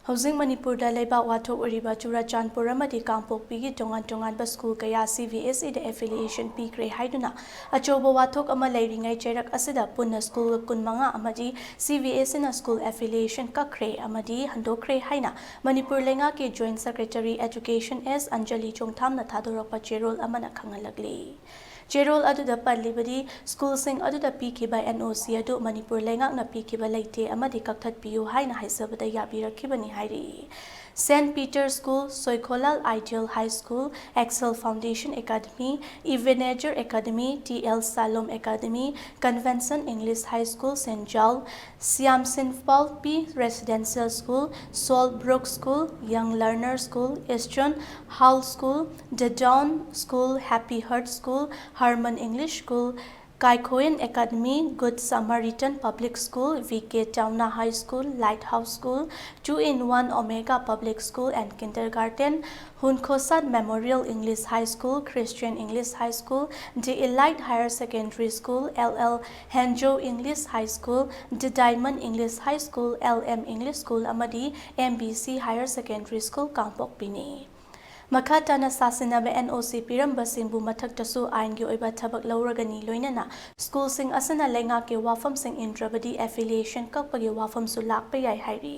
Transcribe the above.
Housing Manipur da Leba Wato Uriba Churachandpur amadi Kangpokpi tongan school kaya CBSE the affiliation pikhiba haiduna achobo wathok ama leiringai cherak asida punna school kunmanga amadi CBSE na school affiliation kakthatkhre amadi handakta haina Manipur lenga ke joint secretary education S Anjali Chongtham na thadorokpa cherol amana khangalagli Cherol aduda palibadi school sing aduda pikhiba NOC adu Manipur lengak na pikhiba leite amadi kakthatpiu haina haisabada yabirakibani hairi St. Peter School, Soikolal Ideal High School, Excel Foundation Academy, Evenager Academy, TL Salom Academy, Convention English High School, St. Joel, Siam Sinfal P Residential School, Solbrook School, Young Learner School, Eastern Hall School, The Dawn School, Happy Heart School, Harmon English School, Kaikoin Academy, Good Samaritan Public School, VK Tauna High School, Lighthouse School, 2-in-1 Omega Public School and Kindergarten, Hunkosad Memorial English High School, Christian English High School, The Elite Higher Secondary School, LL Hanjo English High School, The Diamond English High School, LM English School, Amadi MBC Higher Secondary School, Kangpokpi. Makhatana sasinaba NOC piramba singbu mathaktasu ain-gi oiba thabak lauragani loinana school sing asana lenga ke wafam sing indrabadi affiliation kakpagi wafam su lakpa yai hairi